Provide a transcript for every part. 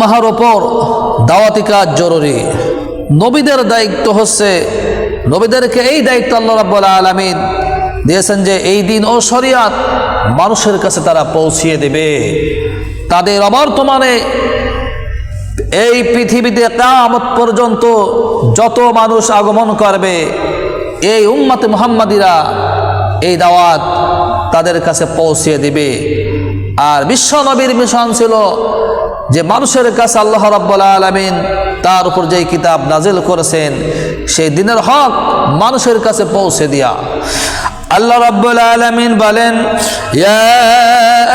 মাহার ওপর দাওয়াতি কাজ জরুরি। নবীদের দায়িত্ব হচ্ছে, নবীদেরকে এই দায়িত্ব আল্লাহ রাব্বুল আলামিন দিয়েছেন যে এই দিন ও শরিয়াত মানুষের কাছে তারা পৌঁছিয়ে দেবে। তাদের অবর্তমানে এই পৃথিবীতে কিয়ামত পর্যন্ত যত মানুষ আগমন করবে, এই উম্মতে মুহাম্মাদিরা এই দাওয়াত তাদের কাছে পৌঁছিয়ে দিবে। আর বিশ্ব নবীর মিশন ছিল যে মানুষের কাছে আল্লাহ রাব্বুল আলামিন তার উপর যেই কিতাব নাজিল করেছেন সেই দিনের হক মানুষের কাছে পৌঁছে দেয়া। আল্লাহ রাব্বুল আলামিন বলেন, ইয়া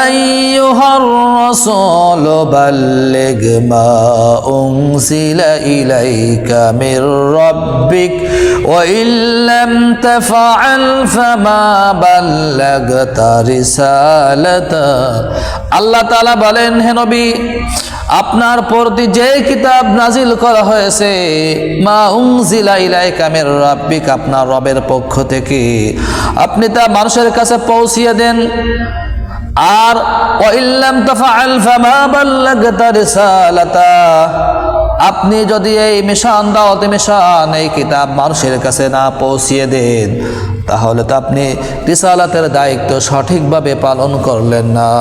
আইয়ুহার রাসূল বাল্লিগ মা উনজিলা ইলাইকা মির রাব্বিক ওয়া ইল্লাম তাফআল ফামা বাল্লাগতা রিসালাতা। আল্লাহ তাআলা বলেন, হে নবী, আপনার প্রতি যে কিতাব নাজিল করা হয়েছে, মা উনজিলা ইলাইকা মির রাব্বিক, আপনার রবের পক্ষ থেকে, আপনি তা মানুষের কাছে পৌঁছিয়ে দেন। আর ওয়া ইল্লাম তাফআল ফামা বাল্লাগতা রিসালাতা, আপনি যদি এই মিশন দাওয়াতে মিশন এই কিতাব মানুষের কাছে না পৌঁছিয়ে দেন, তাহলে তো আপনি রিসালাতের দায়িত্ব সঠিকভাবে পালন করলেন না।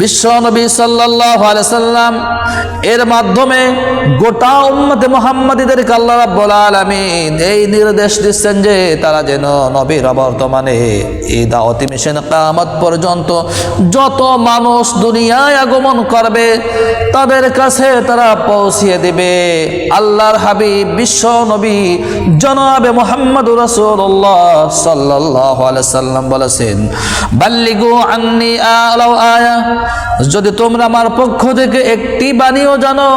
বিশ্ব নবী সাল্লাল্লাহু আলাইহি সাল্লাম এর মাধ্যমে গোটা উম্মতে মুহাম্মাদীদেরকে আল্লাহ রাব্বুল আলামিন এই নির্দেশ দিচ্ছেন যে তারা যেন নবীর বর্তমানে এই দাওয়াতি মিশন কিয়ামত পর্যন্ত যত মানুষ দুনিয়ায় আগমন করবে তাদের কাছে তারা পৌঁছিয়ে দিবে। আল্লাহর হাবিব বিশ্ব নবী জনাবে মুহাম্মদুর রাসূলুল্লাহ সাল্লাল্লাহু আলাইহি সাল্লাম বলেছেন, বাল্লিগু আন্নী আলাউ আয়া, যদি তোমরা আমার পক্ষ থেকে একটি বাণীও জানো,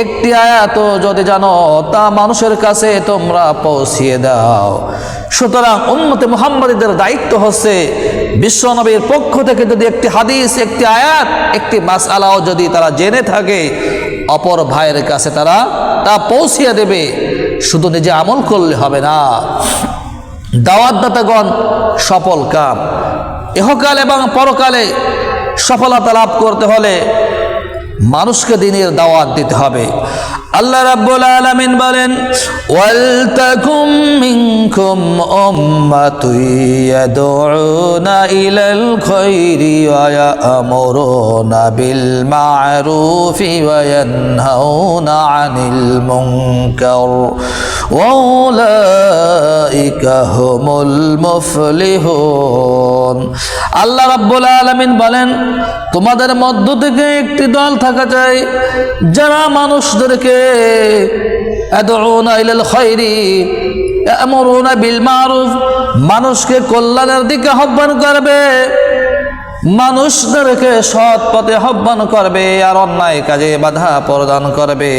একটি আয়াতও যদি জানো, তা মানুষের কাছে তোমরা পৌঁছিয়ে দাও। সুতরাং উম্মতে মুহাম্মাদীদের দায়িত্ব হচ্ছে বিশ্ব নবীর পক্ষ থেকে যদি একটি হাদিস, একটি আয়াত, একটি মাসআলাও যদি তারা জেনে থাকে, অপর ভাইয়ের কাছে তারা তা পৌঁছিয়ে দেবে। শুধু নিজে আমল করলে হবে না। দাওয়াতদাতাগণ সফল কাম, ইহকাল এবং পরকালে সফলতা লাভ করতে হলে মানুষকে দ্বীনের দাওয়াত দিতে হবে। আল্লাহ রাব্বুল আলামিন বলেন, ওয়াল তাকুম মিনকুম উম্মাতুন ইয়াদউনা ইলাল খায়রি ওয়া ইয়া'মুরুনা বিল মা'রুফি ওয়া ইয়ানহাউনা আনিল মুনকার ওয়া উলাইকা হুমুল মুফলিহুন। আল্লাহ রাব্বুল আলামিন বলেন, তোমাদের মধ্য থেকে একটি দল থাকা চাই যারা মানুষদেরকে ইয়াদউনা ইলাল খায়রি ইয়া'মুরুনা বিল মা'রুফ, মানুষকে কল্যাণের দিকে আহ্বান করবে, মানুষদেরকে সৎ পথে আহ্বান করবে, আর অন্যায় কাজে বাধা প্রদান করবে।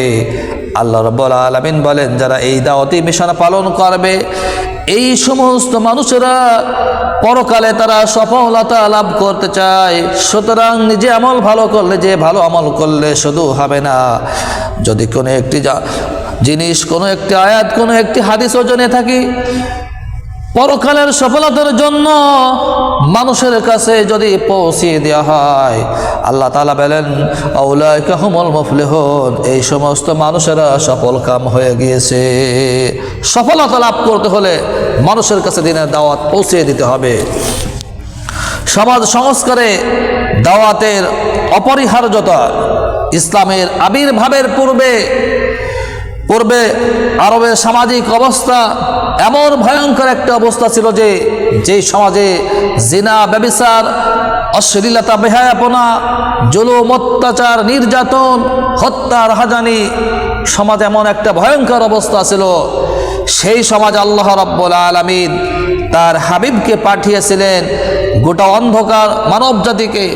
আল্লাহ রাব্বুল আলামিন বলেন, যারা এই দাওয়াতি মিশন পালন করবে এই সমস্ত মানুষেরা পরকালে তারা সফলতা লাভ করতে চায়। সুতরাং নিজে আমল ভালো করলে, যে ভালো আমল করলে শুধু হবে না, যদি কোনো একটি জিনিস, কোনো একটি আয়াত, কোনো একটি হাদিসও জেনে থাকি, পরকালের সফলতার জন্য মানুষের কাছে যদি পৌঁছিয়ে দেওয়া হয়, আল্লাহ তাআলা বলেন, আউলাইকা হুমুল মুফলিহুন, এই সমস্ত মানুষেরা সফল কাম হয়ে গিয়েছে। সফলতা লাভ করতে হলে মানুষের কাছে দ্বীনের দাওয়াত পৌঁছিয়ে দিতে হবে। সমাজ সংস্কারে দাওয়াতের অপরিহার্যতা, ইসলামের আবির্ভাবের পূর্বে আরবের সামাজিক অবস্থা এমন ভয়ঙ্কর একটা অবস্থা ছিল যে যেই সমাজে জিনা, ব্যভিচার, অশ্লীলতা, বেহায়াপনা, জুলুম, অত্যাচার, নির্যাতন, হত্যা, রাহাজানি, সমাজ এমন একটা ভয়ঙ্কর অবস্থা ছিল, সেই সমাজ আল্লাহ রাব্বুল আলামিন তার হাবিবকে পাঠিয়েছিলেন গোটা অন্ধকার মানব জাতিকে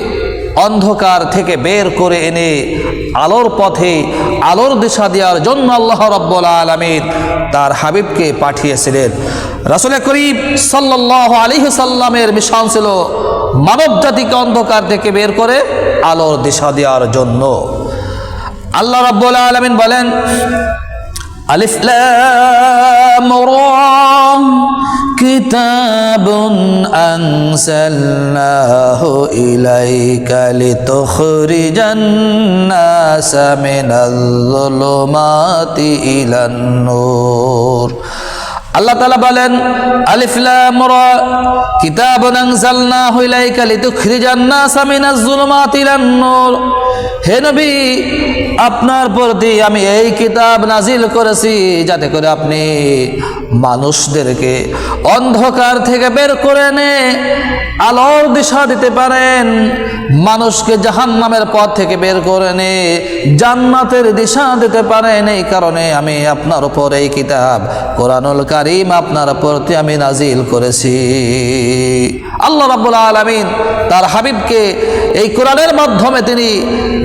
অন্ধকার থেকে বের করে এনে আলোর পথে, আলোর দিশা দেওয়ার জন্য আল্লাহ রাব্বুল আলামিন তার হাবিবকে পাঠিয়েছিলেন। রাসূল করিম সাল্লাল্লাহু আলাইহি সাল্লামের মিশন ছিল মানব জাতিকে অন্ধকার থেকে বের করে আলোর দিশা দেওয়ার জন্য। আল্লাহ রাব্বুল আলামিন বলেন, আলিফ লাম রা কিতাবুন আনজালনাহু ইলাইকা লিতুখরিজান নাসা মিনাল যুলুমাতি ইলান নূর। আল্লাহ তাআলা বলেন আলিফ লাম রা কিতাবুন আনজালনাহু ইলাইকা লিতুখরিজান নাসা মিনাজ যুলুমাতি ইলান নূর। হে নবী, আপনার প্রতি আমি এই কিতাব নাজিল করেছি যাতে করে আপনি মানুষদেরকে অন্ধকার থেকে বের করে এনে আলোর দিশা দিতে পারেন, মানুষকে জাহান্নামের পথ থেকে বের করে এনে জান্নাতের দিশা দিতে পারেন। এই কারণে আমি আপনার উপর এই কিতাব কোরআনুল কারীম আপনার প্রতি আমি নাজিল করেছি। আল্লাহ রাব্বুল আলামিন তার হাবিবকে এই কোরআনের মাধ্যমে তিনি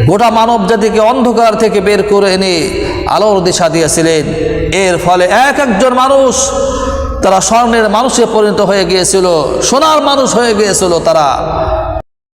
গোটা মানব জাতিকে অন্ধকার থেকে বের করে এনে আলোর দিশা দিয়েছিলেন। এর ফলে এক একজন মানুষ তারা স্বর্ণের মানুষে পরিণত হয়ে গিয়েছিল, সোনার মানুষ হয়ে গিয়েছিল। তারা